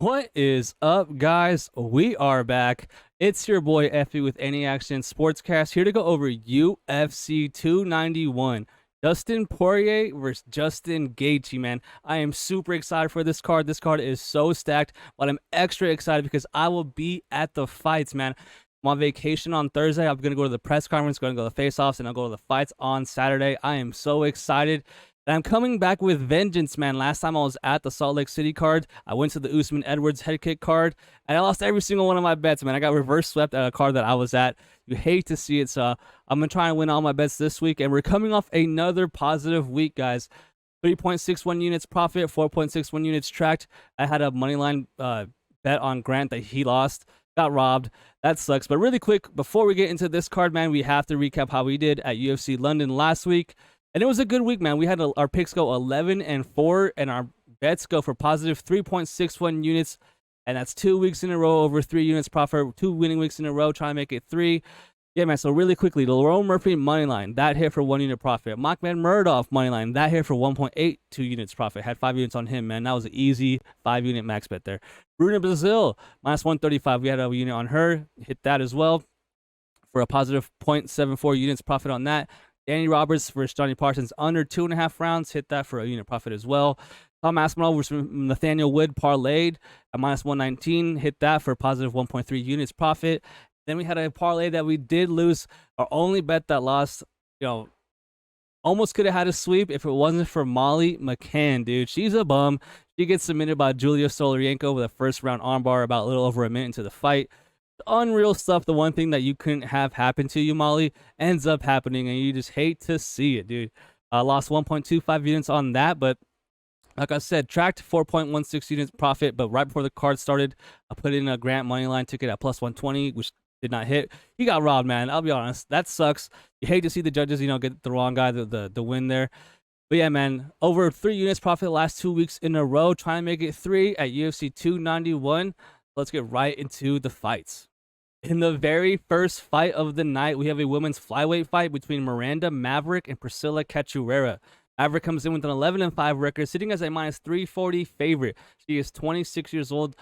What is up, guys? We are back. It's your boy Effie with Any Action Sportscast here to go over UFC 291. Dustin Poirier versus Justin Gaethje, man. I am super excited for this card. This card is so stacked, but I'm extra excited because I will be at the fights, man. I'm on vacation on Thursday. I'm going to go to the press conference, going to go to the face-offs, and I'll go to the fights on Saturday. I am so excited. And I'm coming back with vengeance, man. Last time I was at the Salt Lake City card, I went to the Usman Edwards head kick card, and I lost every single one of my bets, man. I got reverse swept at a card that I was at. You hate to see it, so I'm going to try and win all my bets this week. And we're coming off another positive week, guys. 3.61 units profit, 4.61 units tracked. I had a moneyline bet on Grant that he lost. Got robbed. That sucks. But really quick, before we get into this card, man, we have to recap how we did at UFC London last week. And it was a good week, man. We had our picks go 11-4, and our bets go for positive 3.61 units. And that's 2 weeks in a row over 3 units profit, 2 winning weeks in a row, trying to make it 3. Yeah, man, so really quickly, the Lerone Murphy moneyline, that hit for 1 unit profit. Machmed Murdoch moneyline, that hit for 1.82 units profit. Had 5 units on him, man. That was an easy 5-unit max bet there. Bruna Brazil, minus 135. We had a unit on her. Hit that as well for a positive 0.74 units profit on that. Danny Roberts versus Johnny Parsons, under 2.5 rounds. Hit that for a unit profit as well. Tom Aspinall versus Nathaniel Wood parlayed at minus 119. Hit that for a positive 1.3 units profit. Then we had a parlay that we did lose. Our only bet that lost, almost could have had a sweep if it wasn't for Molly McCann, dude. She's a bum. She gets submitted by Julia Stoliarenko with a first round armbar about a little over a minute into the fight. Unreal stuff. The one thing that you couldn't have happen to you, Molly, ends up happening, and you just hate to see it, dude. Lost 1.25 units on that, but like I said, tracked 4.16 units profit, but right before the card started, I put in a Grant moneyline ticket at plus 120, which did not hit. He got robbed, man. I'll be honest. That sucks. You hate to see the judges, get the wrong guy, the win there. But yeah, man, over 3 units profit the last 2 weeks in a row, trying to make it 3 at UFC 291. Let's get right into the fights. In the very first fight of the night, we have a women's flyweight fight between Miranda Maverick and Priscila Cachoeira. Maverick comes in with an 11-5 record, sitting as a minus 340 favorite. She is 26 years old,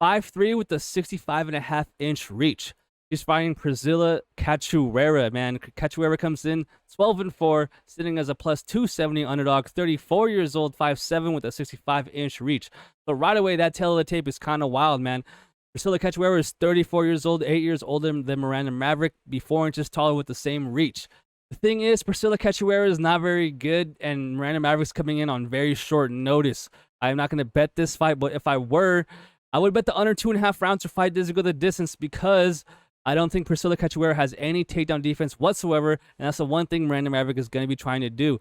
5'3" with a 65.5-inch reach. She's fighting Priscila Cachoeira, man. Cachoeira comes in 12-4, sitting as a plus 270 underdog, 34 years old, 5'7" with a 65-inch reach. So right away, that tail of the tape is kind of wild, man. Priscila Cachoeira is 34 years old, 8 years older than Miranda Maverick, be 4 inches taller with the same reach. The thing is, Priscila Cachoeira is not very good, and Miranda Maverick's coming in on very short notice. I'm not going to bet this fight, but if I were, I would bet the under 2.5 rounds to fight doesn't go the distance, because I don't think Priscila Cachoeira has any takedown defense whatsoever, and that's the one thing Miranda Maverick is going to be trying to do.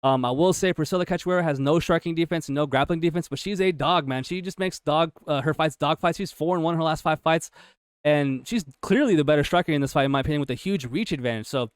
I will say Priscila Cachoeira has no striking defense and no grappling defense, but she's a dog, man. She just makes her fights dog fights. She's 4-1 her last 5 fights, and she's clearly the better striker in this fight, in my opinion, with a huge reach advantage. So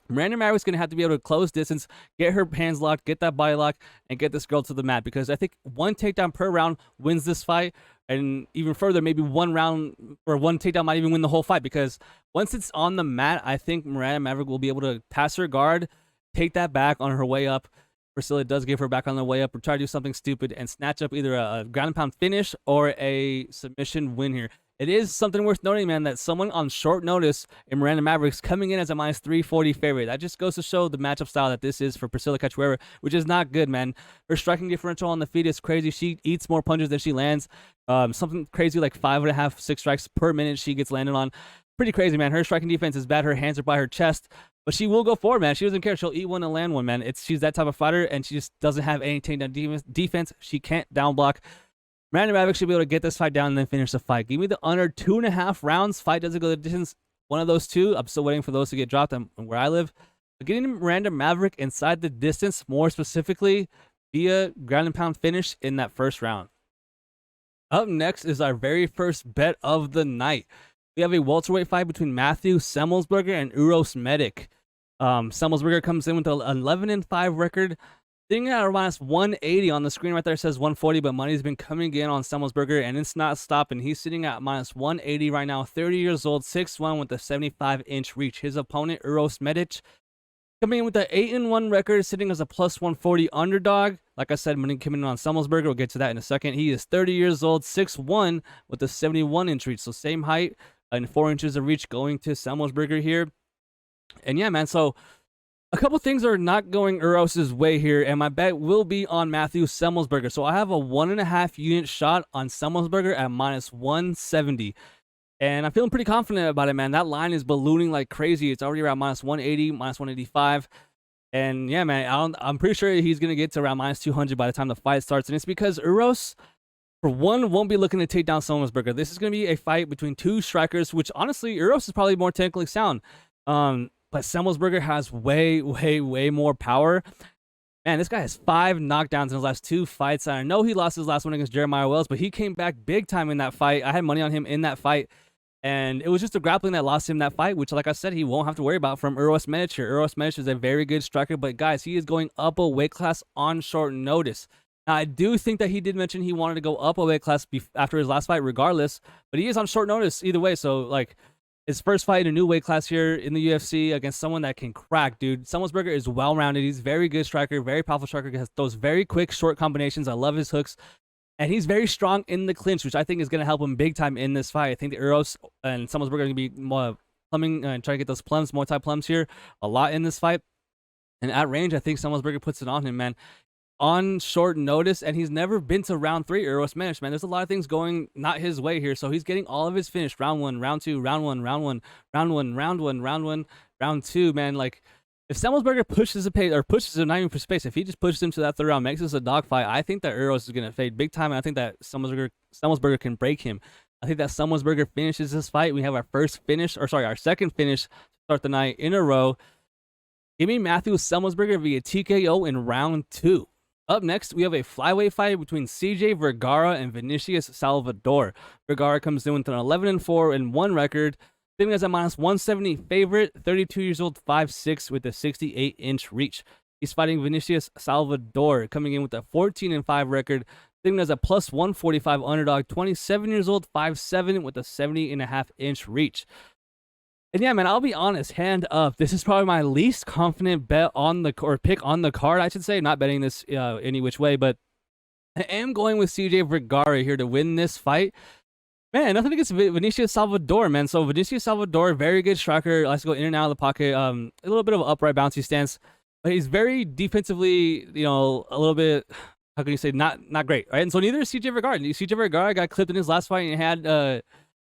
Miranda Maverick's going to have to be able to close distance, get her hands locked, get that body lock, and get this girl to the mat, because I think 1 takedown per round wins this fight. And even further, maybe 1 round or 1 takedown might even win the whole fight, because once it's on the mat, I think Miranda Maverick will be able to pass her guard, take that back on her way up. Priscilla does give her back on the way up, or try to do something stupid and snatch up either a ground and pound finish or a submission win here. It is something worth noting, man, that someone on short notice in Miranda Maverick's coming in as a minus 340 favorite. That just goes to show the matchup style that this is for Priscila Cachoeira, which is not good, man. Her striking differential on the feet is crazy. She eats more punches than she lands. Something crazy like 5.5, 6 strikes per minute she gets landed on. Pretty crazy, man. Her striking defense is bad. Her hands are by her chest, but she will go forward, man. She doesn't care. She'll eat one and land one, man. She's that type of fighter, and she just doesn't have any takedown defense. She can't down block. Miranda Maverick should be able to get this fight down and then finish the fight. Give me the under 2.5 rounds. Fight doesn't go the distance. One of those two. I'm still waiting for those to get dropped where I live. But getting Miranda Maverick inside the distance, more specifically via ground and pound finish in that first round. Up next is our very first bet of the night. We have a welterweight fight between Matthew Semelsberger and Uros Medic. Semelsberger comes in with an 11-5 record. Sitting at minus 180 on the screen right there says 140, but money's been coming in on Semelsberger, and it's not stopping. He's sitting at minus 180 right now, 30 years old, 6'1" with a 75-inch reach. His opponent, Uros Medic, coming in with an 8-1 record, sitting as a plus 140 underdog. Like I said, money coming in on Semelsberger. We'll get to that in a second. He is 30 years old, 6'1", with a 71-inch reach. So same height and 4 inches of reach going to Semelsberger here. And yeah, man, so a couple things are not going Uros' way here, and my bet will be on Matthew Semelsberger. So I have a 1.5 unit shot on Semelsberger at -170. And I'm feeling pretty confident about it, man. That line is ballooning like crazy. It's already around -180, -185. And yeah, man, I'm pretty sure he's going to get to around -200 by the time the fight starts. And it's because Uros, for one, won't be looking to take down Semelsberger. This is going to be a fight between two strikers, which honestly, Uros is probably more technically sound. But Semelsberger has way more power. Man, this guy has 5 knockdowns in his last 2 fights. I know he lost his last one against Jeremiah Wells, but he came back big time in that fight. I had money on him in that fight. And it was just the grappling that lost him that fight, which, like I said, he won't have to worry about from Uros Medic here. Uros Medic is a very good striker, but guys, he is going up a weight class on short notice. Now, I do think that he did mention he wanted to go up a weight class after his last fight regardless, but he is on short notice either way. So, like, his first fight in a new weight class here in the UFC against someone that can crack, dude. Semelsberger is well-rounded. He's a very good striker, very powerful striker. He has those very quick, short combinations. I love his hooks. And he's very strong in the clinch, which I think is going to help him big time in this fight. I think the Uros and Semelsberger are going to be more plumbing and trying to get those plums, multi-plums here a lot in this fight. And at range, I think Semelsberger puts it on him, man. On short notice, and he's never been to round 3 Uros managed, man. There's a lot of things going not his way here. So he's getting all of his finished. Round 1, round 2, round 1, round 1, round 1, round 1, round 1, round 2, man. Like, if Semelsberger pushes a pace, or pushes him not even for space, if he just pushes him to that 3rd round, makes this a dogfight, I think that Uros is going to fade big time, and I think that Semelsberger can break him. I think that Semelsberger finishes this fight. We have our second finish to start the night in a row. Give me Matthew Semelsberger via TKO in round 2. Up next, we have a flyweight fight between CJ Vergara and Vinicius Salvador. Vergara comes in with an 11-4 and 1 record. Sitting as a -170 favorite, 32 years old, 5'6", with a 68-inch reach. He's fighting Vinicius Salvador, coming in with a 14-5 record. Sitting as a +145 underdog, 27 years old, 5'7", with a 70.5-inch reach. And yeah, man, I'll be honest, hand up, this is probably my least confident bet on the pick on the card, I should say. Not betting this any which way, but I am going with CJ Vergara here to win this fight. Man, nothing against Vinicius Salvador, man. So Vinicius Salvador, very good striker. Likes to go in and out of the pocket. A little bit of an upright, bouncy stance, but he's very defensively, a little bit, how can you say, not great, right? And so neither is CJ Vergara. CJ Vergara got clipped in his last fight and had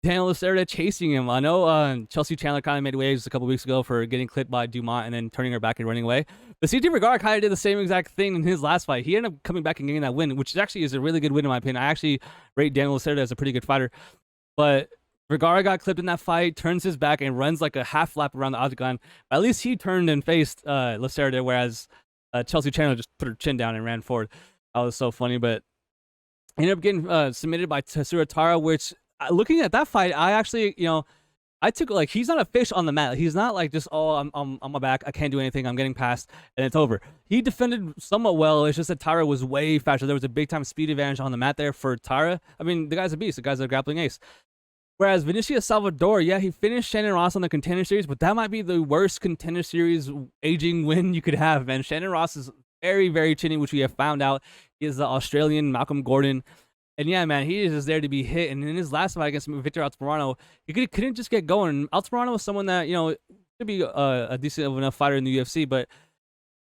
Daniel Lacerda chasing him. I know Chelsea Chandler kind of made waves a couple weeks ago for getting clipped by Dumont and then turning her back and running away. But CJ Vergara kind of did the same exact thing in his last fight. He ended up coming back and getting that win, which actually is a really good win in my opinion. I actually rate Daniel Lacerda as a pretty good fighter. But Vergara got clipped in that fight, turns his back, and runs like a half lap around the octagon. At least he turned and faced Lacerda, whereas Chelsea Chandler just put her chin down and ran forward. That was so funny. But ended up getting submitted by Tatsuro Tara, which, looking at that fight, I actually, I took, like, he's not a fish on the mat. He's not like just, oh, I'm on my back, I can't do anything, I'm getting past, and it's over. He defended somewhat well. It's just that Tara was way faster. There was a big time speed advantage on the mat there for Tara. I mean, the guy's a beast. The guy's a grappling ace. Whereas Vinicius Salvador, yeah, he finished Shannon Ross on the Contender Series, but that might be the worst Contender Series aging win you could have, man. Shannon Ross is very, very chinny, which we have found out. He is the Australian Malcolm Gordon. And yeah, man, he is just there to be hit. And in his last fight against Victor Altamirano, he couldn't just get going. Altamirano was someone that, should be a decent enough fighter in the UFC. But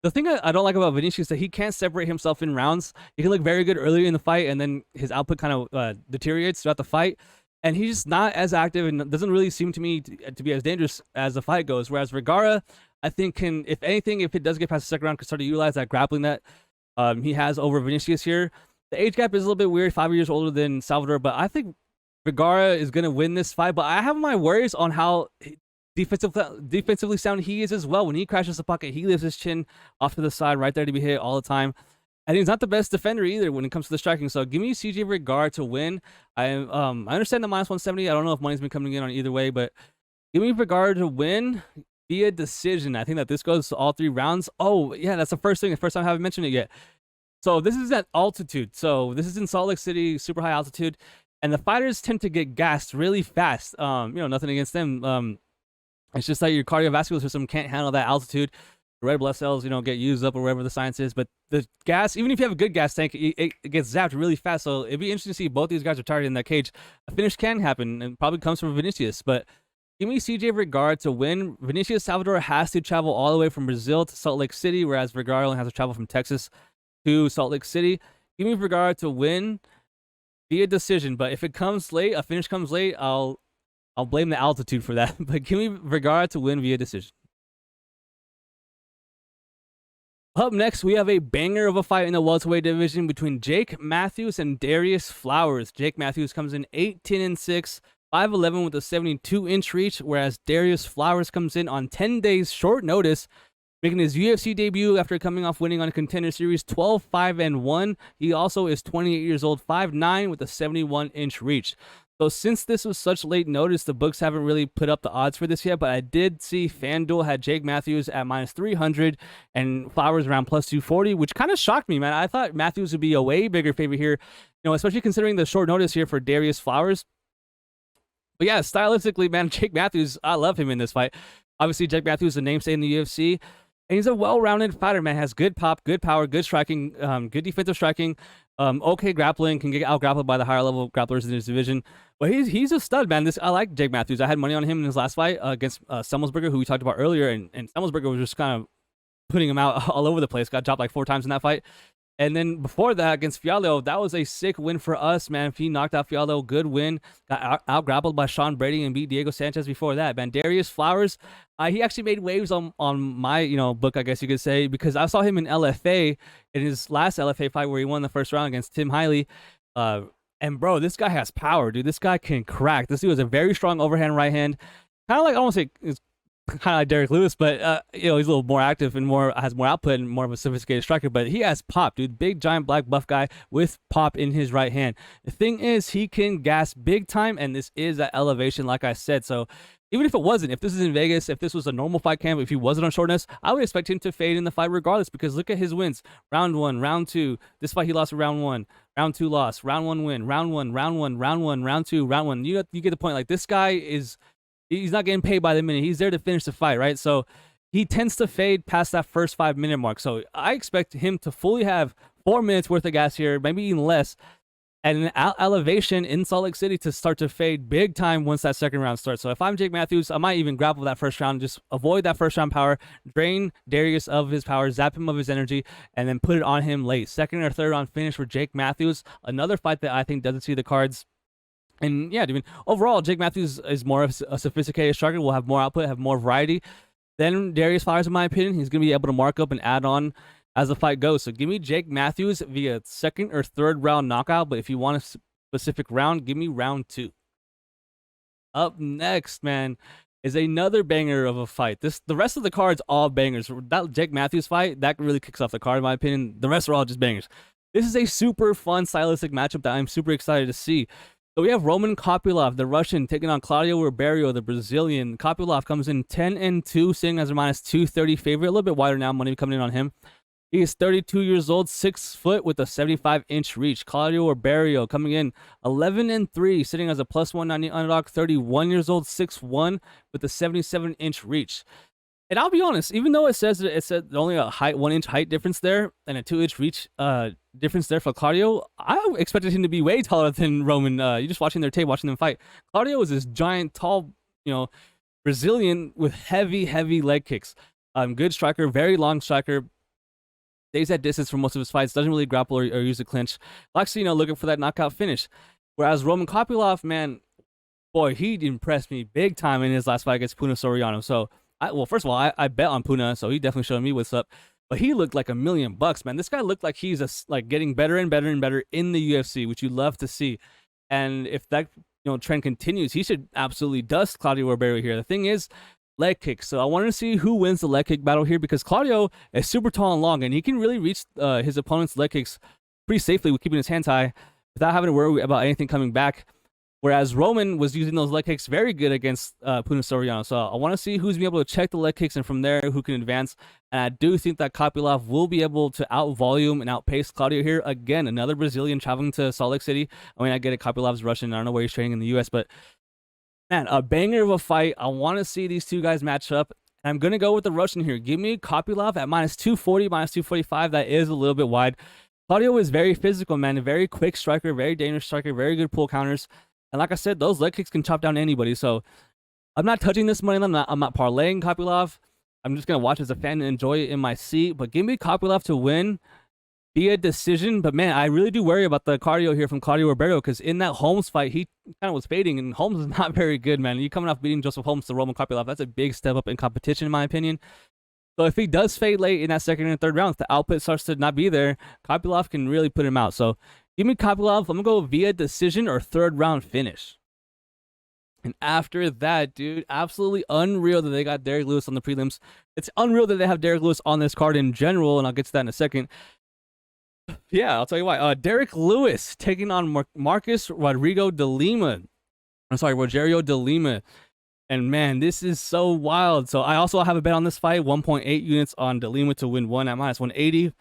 the thing I don't like about Vinicius is that he can't separate himself in rounds. He can look very good earlier in the fight, and then his output kind of deteriorates throughout the fight. And he's just not as active and doesn't really seem to me to be as dangerous as the fight goes. Whereas Vergara, I think, can, if anything, if it does get past the second round, can start to utilize that grappling that he has over Vinicius here. The age gap is a little bit weird, 5 years older than Salvador, but I think Vergara is going to win this fight. But I have my worries on how defensively sound he is as well. When he crashes the pocket, he lifts his chin off to the side, right there to be hit all the time. And he's not the best defender either when it comes to the striking. So give me CJ Vergara to win. I understand the -170. I don't know if money's been coming in on either way, but give me Vergara to win via decision. I think that this goes to all 3 rounds. Oh, yeah, that's the first thing. The first time I haven't mentioned it yet. So this is at altitude. So this is in Salt Lake City, super high altitude. And the fighters tend to get gassed really fast. Nothing against them. It's just that your cardiovascular system can't handle that altitude. the red blood cells, get used up or whatever the science is. But the gas, even if you have a good gas tank, it gets zapped really fast. So it'd be interesting to see both these guys retired in that cage. A finish can happen and probably comes from Vinicius. But give me CJ Vergara to win. Vinicius Salvador has to travel all the way from Brazil to Salt Lake City, whereas Vergara only has to travel from Texas to Salt Lake City. Give me Vergara to win via decision. But if it comes late, a finish comes late, I'll blame the altitude for that. But give me Vergara to win via decision. Up next, we have a banger of a fight in the welterweight division between Jake Matthews and Darrius Flowers. Jake Matthews comes in 8-10-6, 5'11" with a 72-inch reach, whereas Darrius Flowers comes in on 10 days short notice, making his UFC debut after coming off winning on a Contender Series 12-5-1. He also is 28 years old, 5'9", with a 71-inch reach. So since this was such late notice, the books haven't really put up the odds for this yet, but I did see FanDuel had Jake Matthews at -300 and Flowers around +240, which kind of shocked me, man. I thought Matthews would be a way bigger favorite here, especially considering the short notice here for Darrius Flowers. But yeah, stylistically, man, Jake Matthews, I love him in this fight. Obviously, Jake Matthews is a namesake in the UFC, and he's a well-rounded fighter, man. Has good pop, good power, good striking, good defensive striking, okay grappling, can get out-grappled by the higher-level grapplers in his division. But he's a stud, man. I like Jake Matthews. I had money on him in his last fight against Semelsberger, who we talked about earlier, and Semelsberger was just kind of putting him out all over the place. Got dropped like 4 times in that fight. And then before that, against Fialho, that was a sick win for us, man. If he knocked out Fialho, good win. Got out-grappled by Sean Brady and beat Diego Sanchez before that, man. Darrius Flowers, he actually made waves on my, book, I guess you could say, because I saw him in LFA, in his last LFA fight where he won the first round against Tim Hiley. And, bro, this guy has power, dude. This guy can crack. This dude has a very strong overhand right hand. Kind of like, I don't want to say it's kind of like Derrick Lewis, but he's a little more active and has more output and more of a sophisticated striker. But he has pop, dude. Big, giant, black, buff guy with pop in his right hand. The thing is, he can gas big time, and this is at elevation, like I said. So even if it wasn't, if this is in Vegas, if this was a normal fight camp, if he wasn't on shortness, I would expect him to fade in the fight regardless, because look at his wins. Round 1, round 2. This fight he lost round 1. Round 2 loss. Round 1 win. Round 1, round 1, round 1, round 2, round 1. You get the point. Like, this guy he's not getting paid by the minute. He's there to finish the fight, right? So he tends to fade past that first 5-minute mark. So I expect him to fully have 4 minutes worth of gas here, maybe even less, and an elevation in Salt Lake City to start to fade big time once that second round starts. So if I'm Jake Matthews, I might even grapple that first round, just avoid that first round power, drain Darrius of his power, zap him of his energy, and then put it on him late. Second or third round finish for Jake Matthews. Another fight that I think doesn't see the cards. And yeah, I mean, overall, Jake Matthews is more of a sophisticated striker, will have more output, have more variety than Darrius Flowers, in my opinion. He's going to be able to mark up and add on as the fight goes. So give me Jake Matthews via second or third round knockout. But if you want a specific round, give me round 2. Up next, man, is another banger of a fight. The rest of the card's all bangers. That Jake Matthews fight, that really kicks off the card, in my opinion. The rest are all just bangers. This is a super fun stylistic matchup that I'm super excited to see. So we have Roman Kopylov, the Russian, taking on Claudio Ribeiro, the Brazilian. Kopylov comes in 10-2, sitting as a -230 favorite. A little bit wider now, money coming in on him. He is 32 years old, 6 foot with a 75-inch reach. Claudio Ribeiro coming in 11-3, sitting as a +190 underdog, 31 years old, 6'1", with a 77-inch reach. And I'll be honest, even though it said only a 1-inch height difference there and a 2-inch reach difference there for Claudio, I expected him to be way taller than Roman. You're just watching their tape, watching them fight. Claudio is this giant, tall, Brazilian with heavy leg kicks. Good striker, very long striker. Stays at distance for most of his fights. Doesn't really grapple or use a clinch. Likes to, looking for that knockout finish. Whereas Roman Kopylov, man, boy, he impressed me big time in his last fight against Puna Soriano. So, first of all, I bet on Puna, so he definitely showed me what's up. But he looked like $1 million, man. This guy looked like he's getting better and better and better in the UFC, which you love to see. And if that trend continues, he should absolutely dust Claudio Ribeiro here. The thing is, leg kicks. So I wanted to see who wins the leg kick battle here, because Claudio is super tall and long, and he can really reach his opponent's leg kicks pretty safely with keeping his hands high without having to worry about anything coming back. Whereas Roman was using those leg kicks very good against Puna Soriano. So I want to see who's be able to check the leg kicks, and from there, who can advance. And I do think that Kopylov will be able to out-volume and outpace Claudio here. Again, another Brazilian traveling to Salt Lake City. I mean, I get it, Kopylov's Russian. I don't know where he's training in the U.S., but man, a banger of a fight. I want to see these two guys match up. And I'm going to go with the Russian here. Give me Kopylov at minus 240, minus 245. That is a little bit wide. Claudio is very physical, man. A very quick striker, very dangerous striker, very good pull counters. And like I said, those leg kicks can chop down anybody. So I'm not touching this money line. I'm not parlaying Kopylov. I'm just going to watch as a fan and enjoy it in my seat. But give me Kopylov to win via decision. But man, I really do worry about the cardio here from Claudio Ribeiro, because in that Holmes fight, he kind of was fading, and Holmes is not very good, man. You coming off beating Joseph Holmes to Roman Kopylov, that's a big step up in competition, in my opinion. So if he does fade late in that second and third round, if the output starts to not be there, Kopylov can really put him out. So give me Kopylov. I'm going to go via decision or third round finish. And after that, dude, absolutely unreal that they got Derrick Lewis on the prelims. It's unreal that they have Derrick Lewis on this card in general, and I'll get to that in a second. Yeah, I'll tell you why. Derrick Lewis taking on Marcus Rogerio de Lima. And man, this is so wild. So I also have a bet on this fight, 1.8 units on de Lima to win one at minus 180.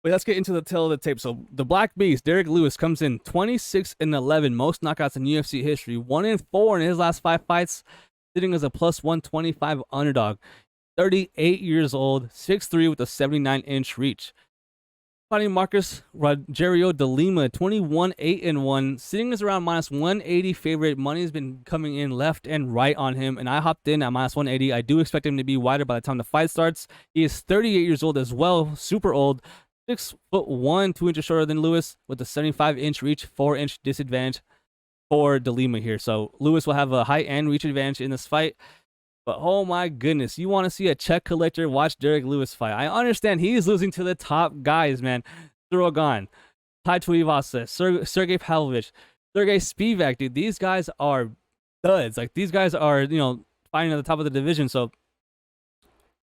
Wait, let's get into the tail of the tape. So the Black Beast, Derrick Lewis, comes in 26-11, most knockouts in UFC history, 1-4 in his last 5 fights, sitting as a plus 125 underdog. 38 years old, 6'3" with a 79-inch reach. Fighting Marcus Rogerio de Lima, 21-8-1, sitting as around minus 180 favorite. Money's been coming in left and right on him, and I hopped in at minus 180. I do expect him to be wider by the time the fight starts. He is 38 years old as well, super old. 6'1", 2 inches shorter than Lewis, with a 75-inch reach, 4-inch disadvantage for de Lima here. So Lewis will have a height and reach advantage in this fight. But oh my goodness, you want to see a check collector? Watch Derrick Lewis fight. I understand he is losing to the top guys, man. Drogon, Tai Tuivasa, Sergey Pavlovich, Sergey Spivak, dude. These guys are studs. Like, these guys are, you know, fighting at the top of the division. So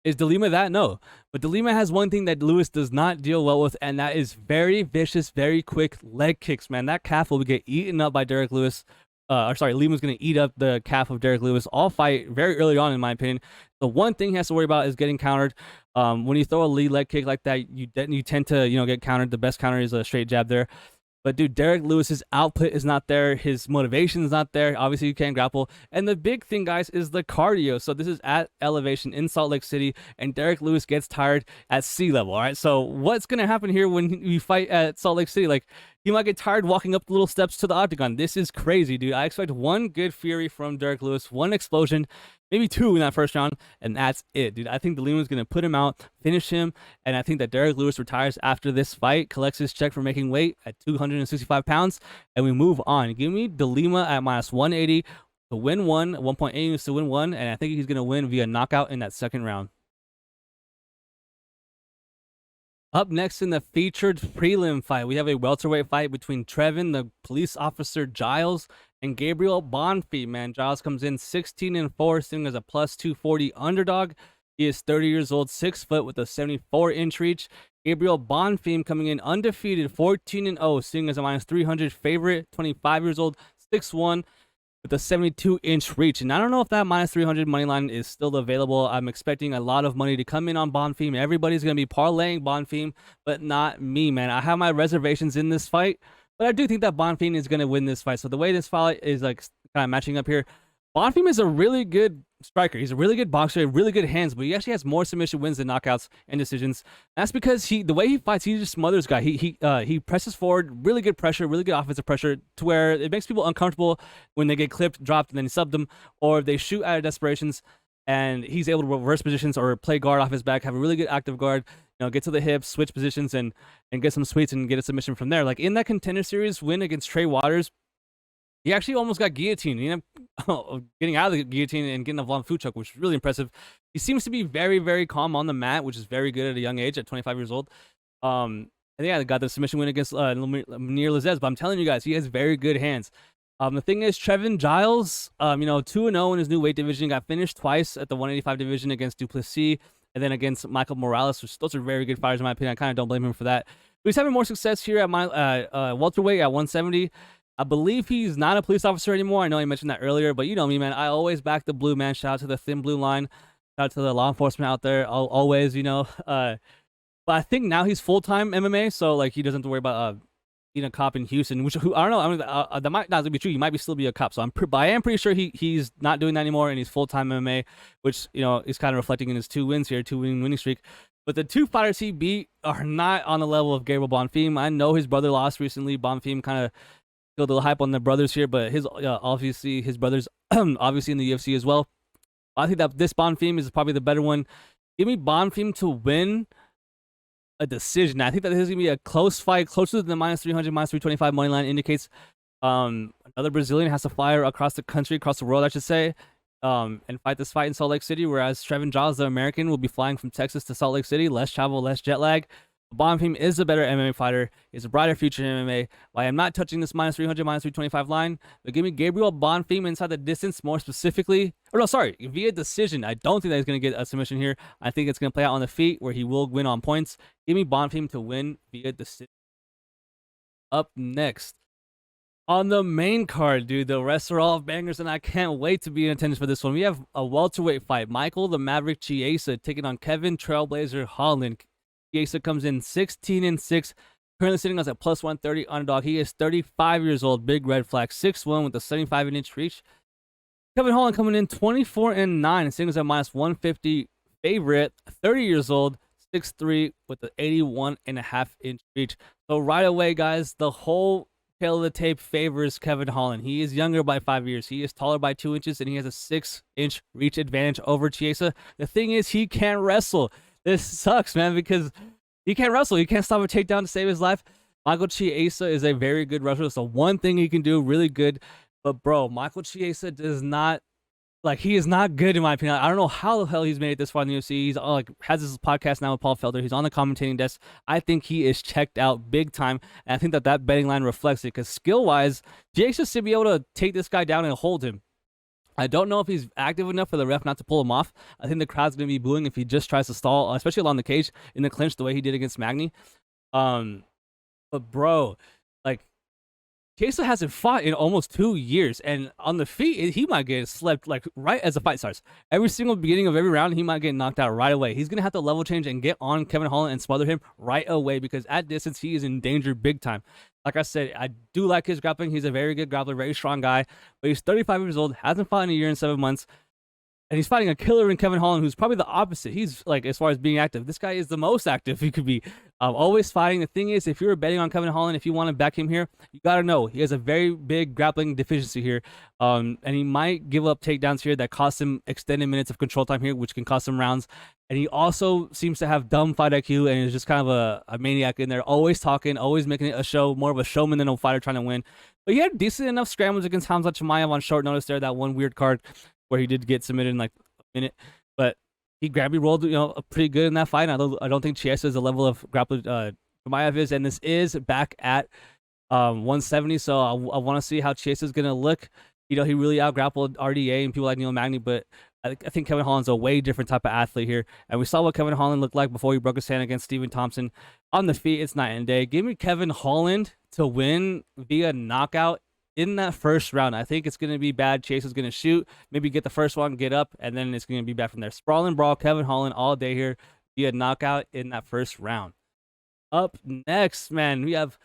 is de Lima that? No. But de Lima has one thing that Lewis does not deal well with, and that is very vicious, very quick leg kicks, man. That calf will get eaten up by Derrick Lewis. Lima's going to eat up the calf of Derrick Lewis all fight very early on, in my opinion. The one thing he has to worry about is getting countered. When you throw a lead leg kick like that, you tend to, you know, get countered. The best counter is a straight jab there. But dude, Derrick Lewis's output is not there. His motivation is not there. Obviously, you can't grapple. And the big thing, guys, is the cardio. So this is at elevation in Salt Lake City, and Derrick Lewis gets tired at sea level. All right. So what's gonna happen here when you fight at Salt Lake City? Like, he might get tired walking up the little steps to the octagon. This is crazy, dude. I expect one good fury from Derrick Lewis, one explosion, maybe 2 in that first round, and that's it, dude. I think de Lima's going to put him out, finish him, and I think that Derrick Lewis retires after this fight, collects his check for making weight at 265 pounds, and we move on. Give me de Lima at minus 180 to win one, 1.8 units to win one, and I think he's going to win via knockout in that second round. Up next in the featured prelim fight, we have a welterweight fight between Trevin, the police officer Giles, and Gabriel Bonfim, man. Giles comes in 16-4, sitting as a plus 240 underdog. He is 30 years old, 6 foot with a 74-inch reach. Gabriel Bonfim coming in undefeated, 14-0, sitting as a minus 300 favorite, 25 years old, 6'1", with a 72-inch reach. And I don't know if that minus 300 money line is still available. I'm expecting a lot of money to come in on Bonfim. Everybody's going to be parlaying Bonfim, but not me, man. I have my reservations in this fight, but I do think that Bonfim is going to win this fight. So the way this fight is like kind of matching up here, Bonfim is a really good striker. He's a really good boxer, really good hands, but he actually has more submission wins than knockouts and decisions. That's because the way he fights, he just smothers guy. He presses forward, really good pressure, really good offensive pressure, to where it makes people uncomfortable when they get clipped, dropped, and then he subbed them, or they shoot out of desperations, and he's able to reverse positions or play guard off his back, have a really good active guard, you know, get to the hips, switch positions, and get some sweeps and get a submission from there. Like in that Contender Series win against Trey Waters, he actually almost got guillotined, you know, getting out of the guillotine and getting a Vaughn Fuchuk, which is really impressive. He seems to be very, very calm on the mat, which is very good at a young age, at 25 years old. And yeah, got the submission win against Munir Lazez, but I'm telling you guys, he has very good hands. The thing is, Trevin Giles, you know, 2-0 in his new weight division, got finished twice at the 185 division against Duplessis and then against Michael Morales, which those are very good fighters in my opinion. I kind of don't blame him for that. But he's having more success here at my welterweight at 170. I believe he's not a police officer anymore. I know I mentioned that earlier, but you know me, man. I always back the blue, man. Shout out to the thin blue line. Shout out to the law enforcement out there. Always, you know. But I think now he's full-time MMA, so like he doesn't have to worry about being a cop in Houston, which who I don't know. I mean, that might not be true. He might still be a cop. So but I am pretty sure he's not doing that anymore, and he's full-time MMA, which is kind of reflecting in his 2 wins here, 2-win winning streak. But the 2 fighters he beat are not on the level of Gabriel Bonfim. I know his brother lost recently. Bonfim kind of killed a little hype on the brothers here, but obviously his brothers obviously in the UFC as well. I think that this Bonfim is probably the better one. Give me Bonfim to win a decision. I think that this is going to be a close fight, closer to the -300, -325 money line indicates. Another Brazilian has to fly across the country, across the world, I should say, and fight this fight in Salt Lake City, whereas Trevin, Giles, the American, will be flying from Texas to Salt Lake City. Less travel, less jet lag. Bonfim is a better MMA fighter. He has a brighter future in MMA. Why I'm not touching this -300, -325 line, but give me Gabriel Bonfim inside the distance, more specifically. Or no, sorry, via decision. I don't think that he's going to get a submission here. I think it's going to play out on the feet, where he will win on points. Give me Bonfim to win via decision. Up next, on the main card, dude, the rest are all bangers, and I can't wait to be in attendance for this one. We have a welterweight fight. Michael the Maverick Chiesa taking on Kevin Trailblazer Holland. Chiesa comes in 16-6, currently sitting as a +130 underdog. He is 35 years old, big red flag, 6'1" with a 75-inch reach. Kevin Holland coming in 24-9 and sitting as a -150 favorite, 30 years old, 6'3" with an 81.5-inch reach. So right away, guys, the whole tail of the tape favors Kevin Holland. He is younger by 5 years. He is taller by 2 inches, and he has a 6-inch reach advantage over Chiesa. The thing is, he can't wrestle. This sucks, man, because he can't wrestle. He can't stop a takedown to save his life. Michael Chiesa is a very good wrestler. It's the one thing he can do really good. But, bro, Michael Chiesa does not, he is not good in my opinion. I don't know how the hell he's made it this far in the UFC. He's has this podcast now with Paul Felder. He's on the commentating desk. I think he is checked out big time. And I think that betting line reflects it, because skill-wise, Chiesa should be able to take this guy down and hold him. I don't know if he's active enough for the ref not to pull him off. I think the crowd's going to be booing if he just tries to stall, especially along the cage in the clinch the way he did against Magny. But bro, Chiesa hasn't fought in almost 2 years, and on the feet, he might get slept right as the fight starts. Every single beginning of every round, he might get knocked out right away. He's going to have to level change and get on Kevin Holland and smother him right away, because at distance, he is in danger big time. Like I said, I do like his grappling. He's a very good grappler, very strong guy, but he's 35 years old, hasn't fought in a year and 7 months. And he's fighting a killer in Kevin Holland, who's probably the opposite. He's as far as being active, this guy is the most active he could be. Always fighting. The thing is, if you're betting on Kevin Holland, if you want to back him here, you got to know he has a very big grappling deficiency here. And he might give up takedowns here that cost him extended minutes of control time here, which can cost him rounds. And he also seems to have dumb fight IQ and is just kind of a maniac in there, always talking, always making it a show, more of a showman than a fighter trying to win. But he had decent enough scrambles against Hamza Chimaev on short notice there, that one weird card where he did get submitted in a minute, but he rolled pretty good in that fight. I don't think Chiesa is the level of grappler Chimaev is, and this is back at 170. So I want to see how Chiesa is gonna look. He really out grappled RDA and people like Neil Magny, but I think Kevin Holland's a way different type of athlete here, and we saw what Kevin Holland looked like before he broke his hand against Stephen Thompson. On the feet, it's night and day. Give me Kevin Holland to win via knockout in that first round. I think it's going to be bad. Chiesa's going to shoot, maybe get the first one, get up, and then it's going to be bad from there. Sprawl and brawl, Kevin Holland all day here via knockout in that first round. Up next, man, we have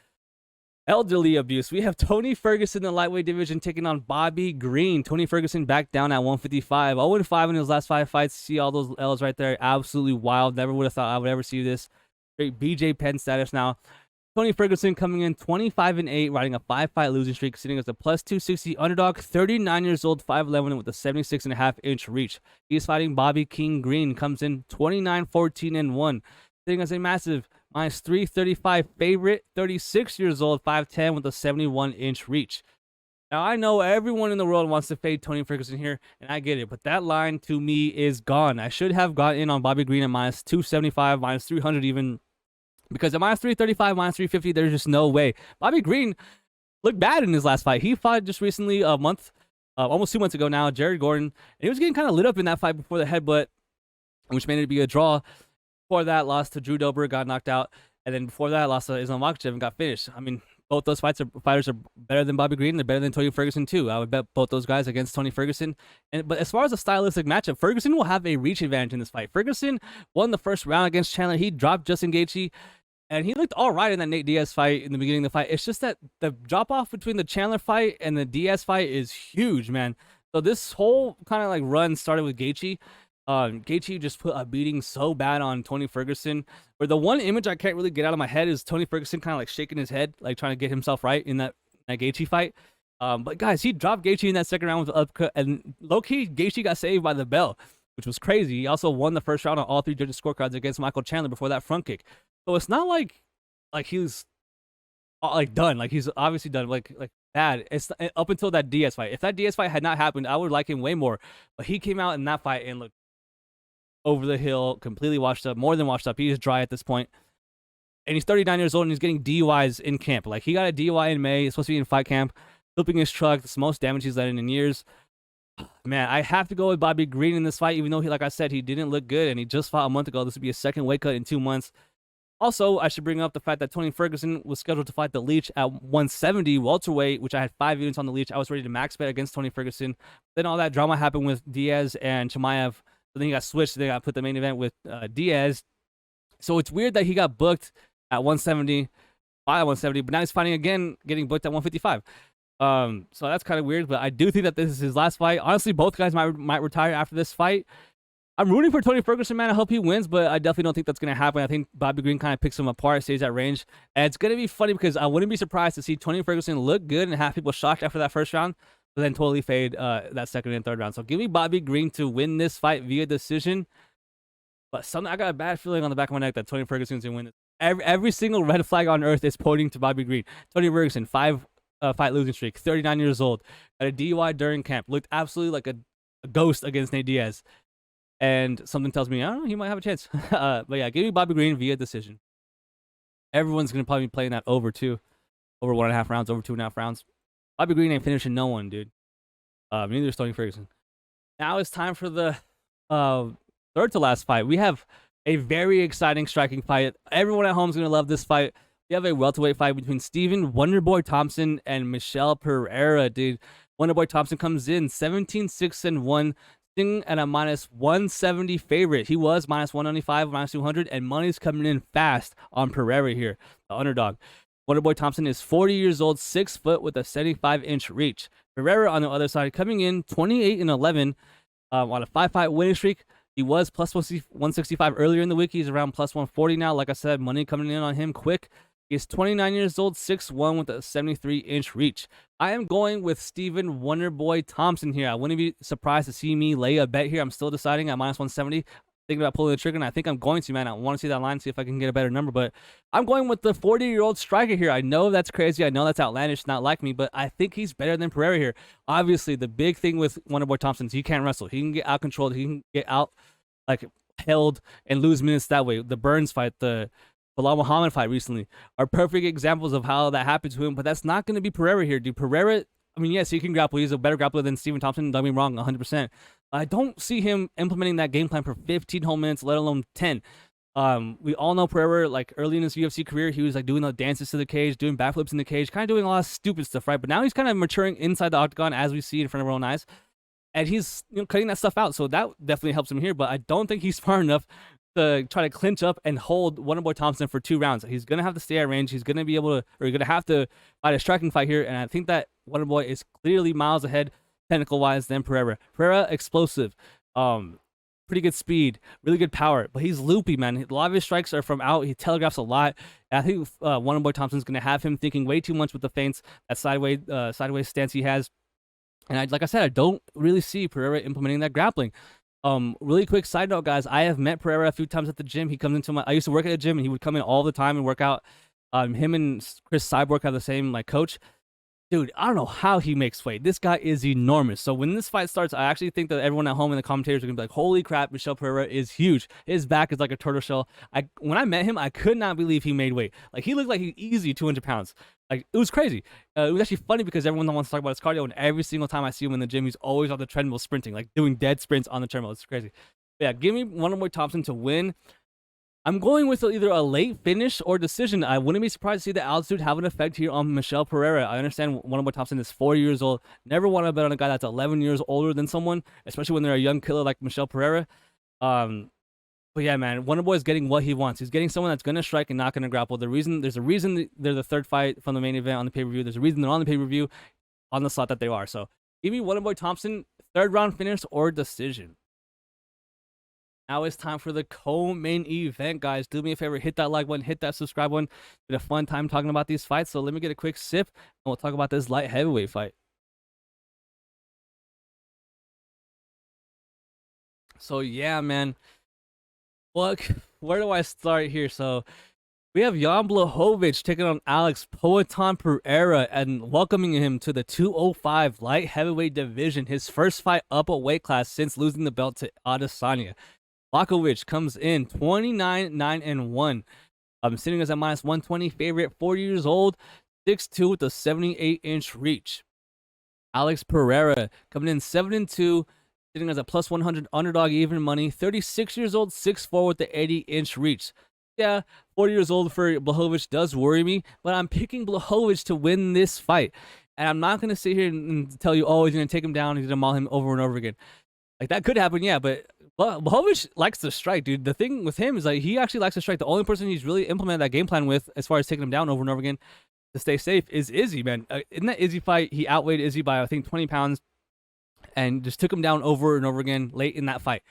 elderly abuse. We have Tony Ferguson in the lightweight division taking on Bobby Green. Tony Ferguson back down at 155. 0-5 in his last 5 fights. See all those L's right there. Absolutely wild. Never would have thought I would ever see this. Straight BJ Penn status now. Tony Ferguson coming in 25-8, riding a 5-fight losing streak, sitting as a +260 underdog, 39 years old, 5'11", with a 76.5-inch reach. He's fighting Bobby King Green, comes in 29-14-1, sitting as a massive -335 favorite, 36 years old, 5'10", with a 71-inch reach. Now, I know everyone in the world wants to fade Tony Ferguson here, and I get it, but that line to me is gone. I should have gotten in on Bobby Green at -275, -300 even. Because at -335, -350, there's just no way. Bobby Green looked bad in his last fight. He fought just recently, almost 2 months ago now, Jared Gordon. And he was getting kind of lit up in that fight before the headbutt, which made it be a draw. Before that, lost to Drew Dober, got knocked out. And then before that, lost to Islam Makhachev and got finished. I mean, both those fighters are better than Bobby Green. They're better than Tony Ferguson, too. I would bet both those guys against Tony Ferguson. But as far as a stylistic matchup, Ferguson will have a reach advantage in this fight. Ferguson won the first round against Chandler. He dropped Justin Gaethje. And he looked all right in that Nate Diaz fight in the beginning of the fight. It's just that the drop off between the Chandler fight and the Diaz fight is huge, man. So this whole kind of like run started with Gaethje. Gaethje just put a beating so bad on Tony Ferguson. Where the one image I can't really get out of my head is Tony Ferguson kind of like shaking his head, like trying to get himself right in that Gaethje fight. But guys, he dropped Gaethje in that second round with the uppercut, and low key Gaethje got saved by the bell, which was crazy. He also won the first round on all 3 judges' scorecards against Michael Chandler before that front kick. So it's not like he was like done. Like he's obviously done. Like bad. It's up until that Diaz fight. If that Diaz fight had not happened, I would like him way more. But he came out in that fight and looked over the hill, completely washed up, more than washed up. He is dry at this point. And he's 39 years old and he's getting DUIs in camp. Like he got a DUI in May. He's supposed to be in fight camp, flipping his truck. It's the most damage he's done in years. Man, I have to go with Bobby Green in this fight, even though like I said, he didn't look good and he just fought a month ago. This would be a second weight cut in 2 months. Also, I should bring up the fact that Tony Ferguson was scheduled to fight the Leech at 170 welterweight, which I had 5 units on the Leech. I was ready to max bet against Tony Ferguson. Then all that drama happened with Diaz and Chimaev. So then he got switched. They got put the main event with Diaz. So it's weird that he got booked at 170, by 170, but now he's fighting again, getting booked at 155. So that's kind of weird, but I do think that this is his last fight. Honestly, both guys might retire after this fight. I'm rooting for Tony Ferguson, man. I hope he wins, but I definitely don't think that's going to happen. I think Bobby Green kind of picks him apart, stays at range. And it's going to be funny because I wouldn't be surprised to see Tony Ferguson look good and have people shocked after that first round, but then totally fade that second and third round. So give me Bobby Green to win this fight via decision. But I got a bad feeling on the back of my neck that Tony Ferguson's going to win this. Every single red flag on earth is pointing to Bobby Green. Tony Ferguson, 5 fight losing streak, 39 years old, got a DUI during camp, looked absolutely like a ghost against Nate Diaz. And something tells me, I don't know, he might have a chance. But yeah, give me Bobby Green via decision. Everyone's going to probably be playing that over, too. Over 1.5 rounds, over 2.5 rounds. Bobby Green ain't finishing no one, dude. Neither is Tony Ferguson. Now it's time for the third to last fight. We have a very exciting striking fight. Everyone at home is going to love this fight. We have a welterweight fight between Stephen Wonderboy Thompson and Michel Pereira, dude. Wonderboy Thompson comes in 17-6-1. At a minus 170 favorite. He was minus 195, minus 200, and money's coming in fast on Pereira here, the underdog. Wonderboy Thompson is 40 years old, 6 foot with a 75-inch reach. Pereira on the other side coming in 28-11 on a 5-fight winning streak. He was plus 165 earlier in the week. He's around plus 140 now. Like I said, money coming in on him quick. He's 29 years old, 6'1", with a 73-inch reach. I am going with Stephen Wonderboy Thompson here. I wouldn't be surprised to see me lay a bet here. I'm still deciding at minus 170. Thinking about pulling the trigger, and I think I'm going to, man. I want to see that line, see if I can get a better number. But I'm going with the 40-year-old striker here. I know that's crazy. I know that's outlandish, not like me, but I think he's better than Pereira here. Obviously, the big thing with Wonderboy Thompson is he can't wrestle. He can get out-controlled. He can get out, held and lose minutes that way. The Burns fight, the Bilal Muhammad fight recently are perfect examples of how that happened to him, but that's not going to be Pereira here, dude. Pereira, I mean, yes, he can grapple. He's a better grappler than Stephen Thompson. Don't get me wrong, 100%. I don't see him implementing that game plan for 15 whole minutes, let alone 10. We all know Pereira, early in his UFC career, he was doing the dances to the cage, doing backflips in the cage, kind of doing a lot of stupid stuff, right? But now he's kind of maturing inside the octagon as we see in front of our own eyes. And he's cutting that stuff out, so that definitely helps him here, but I don't think he's far enough to try to clinch up and hold Wonderboy Thompson for 2 rounds. He's going to have to stay at range. He's going to be able to, or he's going to have to fight a striking fight here. And I think that Wonderboy is clearly miles ahead technical-wise than Pereira. Pereira, explosive, pretty good speed, really good power, but he's loopy, man. A lot of his strikes are from out. He telegraphs a lot. And I think Wonderboy Thompson's going to have him thinking way too much with the feints, that sideways stance he has. And like I said, I don't really see Pereira implementing that grappling. Really quick side note, guys. I have met Pereira a few times at the gym. He comes into I used to work at a gym, and he would come in all the time and work out. Him and Chris Cyborg have the same coach. Dude, I don't know how he makes weight. This guy is enormous. So when this fight starts, I actually think that everyone at home and the commentators are gonna be like, "Holy crap, Michel Pereira is huge. His back is like a turtle shell." When I met him, I could not believe he made weight. He looked like he's easy 200 pounds. It was crazy. It was actually funny because everyone wants to talk about his cardio, and every single time I see him in the gym, he's always on the treadmill sprinting, doing dead sprints on the treadmill. It's crazy. But yeah, give me Wonderboy Thompson to win. I'm going with either a late finish or decision. I wouldn't be surprised to see the altitude have an effect here on Michel Pereira. I understand Wonderboy Thompson is 40 years old. Never want to bet on a guy that's 11 years older than someone, especially when they're a young killer like Michel Pereira. But yeah, man, Wonderboy is getting what he wants. He's getting someone that's gonna strike and not gonna grapple. There's a reason they're the third fight from the main event on the pay-per-view. There's a reason they're on the pay-per-view on the slot that they are. So give me Wonderboy Thompson, third round finish or decision. Now it's time for the co-main event, guys. Do me a favor, hit that like button, hit that subscribe button. It's been a fun time talking about these fights. So let me get a quick sip, and we'll talk about this light heavyweight fight. So yeah, man. Look, where do I start here? So we have Jan Blachowicz taking on Alex Poatan Pereira and welcoming him to the 205 light heavyweight division. His first fight up a weight class since losing the belt to Adesanya. Blachowicz comes in 29-9-1. Sitting as a minus 120 favorite, 40 years old, 6'2" with a 78-inch reach. Alex Pereira coming in 7-2. Sitting as a plus 100 underdog, even money. 36 years old, 6'4" with the 80-inch reach. Yeah, 40 years old for Blachowicz does worry me, but I'm picking Blachowicz to win this fight. And I'm not going to sit here and tell you, oh, he's going to take him down, he's going to maul him over and over again. Like, that could happen, yeah, but Blachowicz likes to strike, dude. The thing with him is, like, he actually likes to strike. The only person he's really implemented that game plan with, as far as taking him down over and over again to stay safe, is Izzy, man. In that Izzy fight, he outweighed Izzy by, I think, 20 pounds. And just took him down over and over again late in that fight.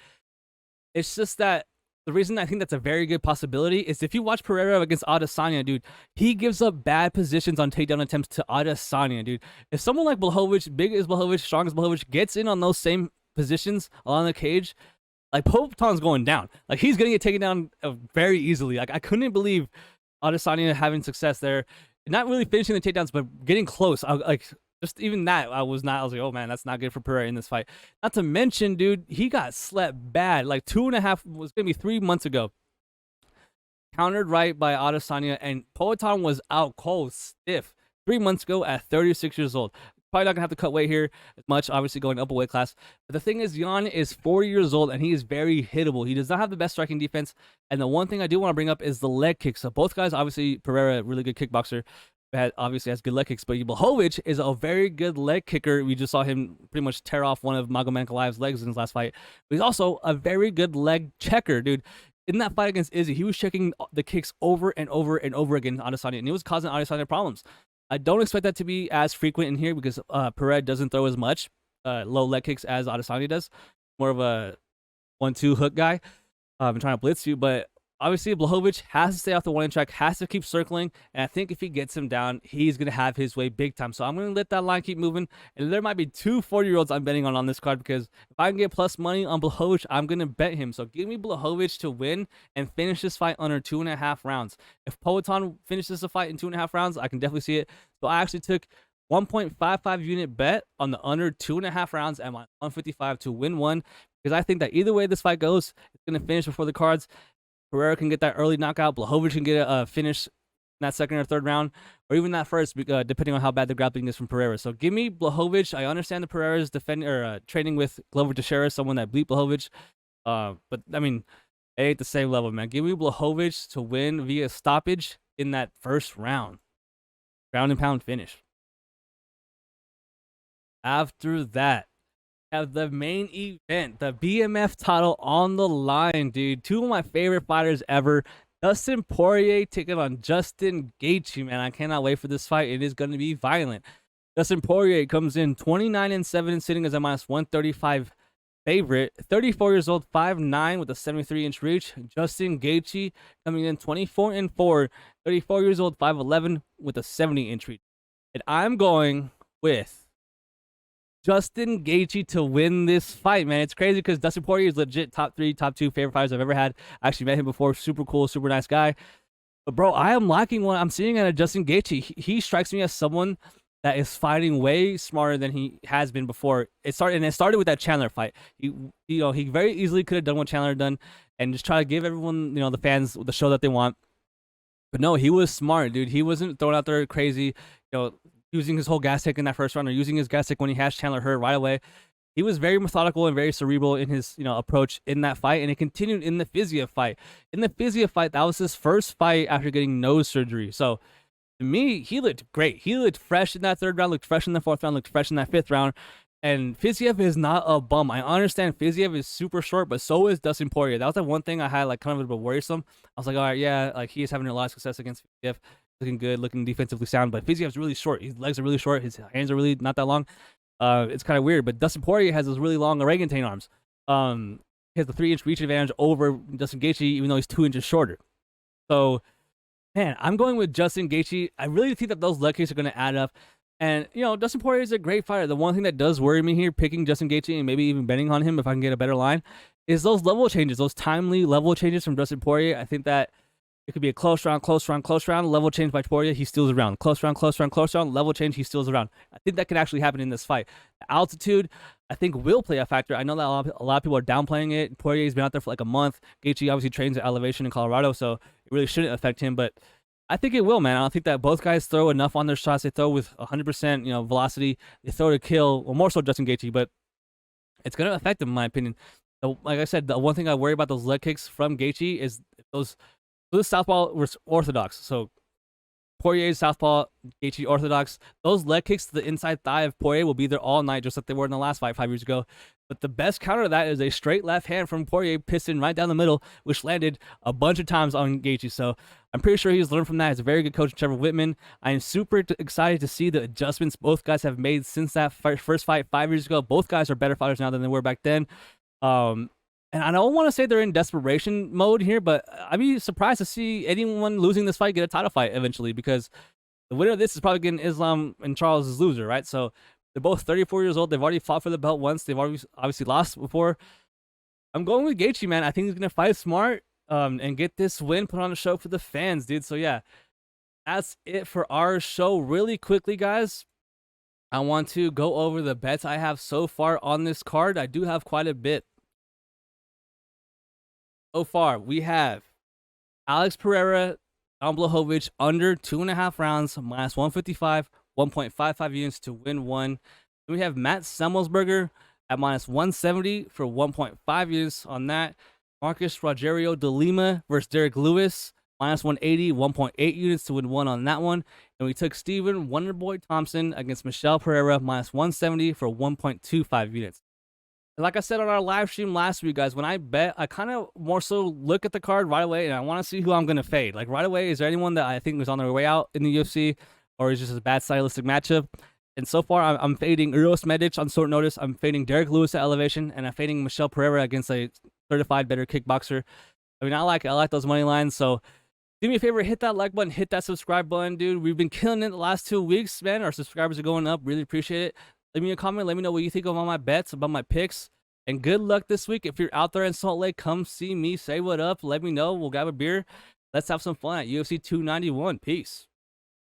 It's just that the reason I think that's a very good possibility is if you watch Pereira against Adesanya, dude, he gives up bad positions on takedown attempts to Adesanya, dude. If someone like Blachowicz, big as Blachowicz, strong as Blachowicz, gets in on those same positions along the cage, like, Poaton's going down. Like, he's going to get taken down very easily. Like, I couldn't believe Adesanya having success there. Not really finishing the takedowns, but getting close. Just even that, I was like, oh man, that's not good for Pereira in this fight. Not to mention, dude, he got slept bad. Like 2.5, was going to be 3 months ago. Countered right by Adesanya, and Poatan was out cold, stiff. 3 months ago at 36 years old. Probably not going to have to cut weight here as much, obviously going up a weight class. But the thing is, Jan is 40 years old, and he is very hittable. He does not have the best striking defense. And the one thing I do want to bring up is the leg kicks. So both guys, obviously, Pereira, really good kickboxer. Obviously has good leg kicks, but Blachowicz is a very good leg kicker. We just saw him pretty much tear off one of Magomed Ankalaev's legs in his last fight. But he's also a very good leg checker, dude. In that fight against Izzy, he was checking the kicks over and over and over again on Adesanya, and it was causing Adesanya problems. I don't expect that to be as frequent in here because Pereira doesn't throw as much low leg kicks as Adesanya does. More of a 1-2 hook guy. I'm trying to blitz you, but obviously, Blachowicz has to stay off the one-inch track, has to keep circling, and I think if he gets him down, he's going to have his way big time. So I'm going to let that line keep moving, and there might be 2 40-year-olds I'm betting on this card because if I can get plus money on Blachowicz, I'm going to bet him. So give me Blachowicz to win and finish this fight under 2.5 rounds. If Poatan finishes the fight in 2.5 rounds, I can definitely see it. So I actually took 1.55 unit bet on the under 2.5 rounds at my 155 to win one because I think that either way this fight goes, it's going to finish before the cards. Pereira can get that early knockout. Blachowicz can get a finish in that second or third round, or even that first, depending on how bad the grappling is from Pereira. So give me Blachowicz. I understand the Pereira's defending or training with Glover Teixeira, someone that beat Blachowicz. But I mean, it ain't the same level, man. Give me Blachowicz to win via stoppage in that first round, ground and pound finish. After that, have the main event, the BMF title on the line, dude. 2 of my favorite fighters ever. Dustin Poirier taking on Justin Gaethje, man. I cannot wait for this fight. It is going to be violent. Dustin Poirier comes in 29-7, sitting as a minus 135 favorite. 34 years old, 5'9", with a 73-inch reach. Justin Gaethje coming in 24-4, 34 years old, 5'11", with a 70-inch reach. And I'm going with Justin Gaethje to win this fight, man. It's crazy because Dustin Poirier is legit top 3, top 2 favorite fighters I've ever had. I actually met him before. Super cool, super nice guy. But, bro, I am liking what I'm seeing out of Justin Gaethje. He strikes me as someone that is fighting way smarter than he has been before. It started with that Chandler fight. He very easily could have done what Chandler done and just try to give everyone, the fans the show that they want. But no, he was smart, dude. He wasn't throwing out there crazy, using his whole gas tank in that first round or using his gas tank when he has Chandler hurt right away. He was very methodical and very cerebral in his, approach in that fight, and it continued in the Fiziev fight. In the Fiziev fight, that was his first fight after getting nose surgery. So, to me, he looked great. He looked fresh in that third round, looked fresh in the fourth round, looked fresh in that fifth round. And Fiziev is not a bum. I understand Fiziev is super short, but so is Dustin Poirier. That was the one thing I had like kind of a bit worrisome. I was like, all right, yeah, like he is having a lot of success against Fiziev, looking good, looking defensively sound. But Fiziev's really short. His legs are really short. His hands are really not that long. It's kind of weird. But Dustin Poirier has those really long orangutan arms. He has the 3-inch reach advantage over Justin Gaethje, even though he's 2 inches shorter. So, man, I'm going with Justin Gaethje. I really think that those leg kicks are going to add up. And, you know, Dustin Poirier is a great fighter. The one thing that does worry me here, picking Justin Gaethje and maybe even betting on him if I can get a better line, is those level changes, those timely level changes from Dustin Poirier. I think that it could be a close round, level change by Poirier, he steals around. Close round, level change, he steals around. I think that could actually happen in this fight. Altitude, I think, will play a factor. I know that a lot of people are downplaying it. Poirier's been out there for like a month. Gaethje obviously trains at elevation in Colorado, so it really shouldn't affect him, but I think it will, man. I don't think that both guys throw enough on their shots. They throw with 100%, velocity. They throw to kill. Well, more so Justin Gaethje, but it's going to affect him, in my opinion. Like I said, the one thing I worry about those leg kicks from Gaethje is those southpaw were orthodox. So Poirier's southpaw, Gaethje orthodox. Those leg kicks to the inside thigh of Poirier will be there all night, just like they were in the last fight 5 years ago. But the best counter to that is a straight left hand from Poirier, piston right down the middle, which landed a bunch of times on Gaethje. So I'm pretty sure he's learned from that. He's a very good coach, Trevor Whitman. I am super excited to see the adjustments both guys have made since that first fight 5 years ago. Both guys are better fighters now than they were back then. And I don't want to say they're in desperation mode here, but I'd be surprised to see anyone losing this fight get a title fight eventually, because the winner of this is probably getting Islam and Charles' loser, right? So they're both 34 years old. They've already fought for the belt once. They've obviously lost before. I'm going with Gaethje, man. I think he's going to fight smart and get this win, put on a show for the fans, dude. So, yeah, that's it for our show. Really quickly, guys, I want to go over the bets I have so far on this card. I do have quite a bit. So far, we have Alex Pereira, Blachowicz under 2.5 rounds, minus 155, 1.55 units to win one. Then we have Matt Semelsberger at minus 170 for 1.5 units on that. Marcus Rogerio de Lima versus Derrick Lewis, minus 180, 1.8 units to win one on that one. And we took Stephen Wonderboy Thompson against Michel Pereira, minus 170 for 1.25 units. Like I said on our live stream last week, guys, when I bet, I kind of more so look at the card right away, and I want to see who I'm going to fade. Like, right away, is there anyone that I think was on their way out in the UFC, or is just a bad stylistic matchup? And so far, I'm fading Uros Medic on short notice. I'm fading Derrick Lewis at elevation, and I'm fading Michel Pereira against a certified better kickboxer. I mean, I like those money lines, so do me a favor, hit that like button, hit that subscribe button, dude. We've been killing it the last 2 weeks, man. Our subscribers are going up. Really appreciate it. Leave me a comment. Let me know what you think about my bets, about my picks. And good luck this week. If you're out there in Salt Lake, come see me. Say what up. Let me know. We'll grab a beer. Let's have some fun at UFC 291. Peace.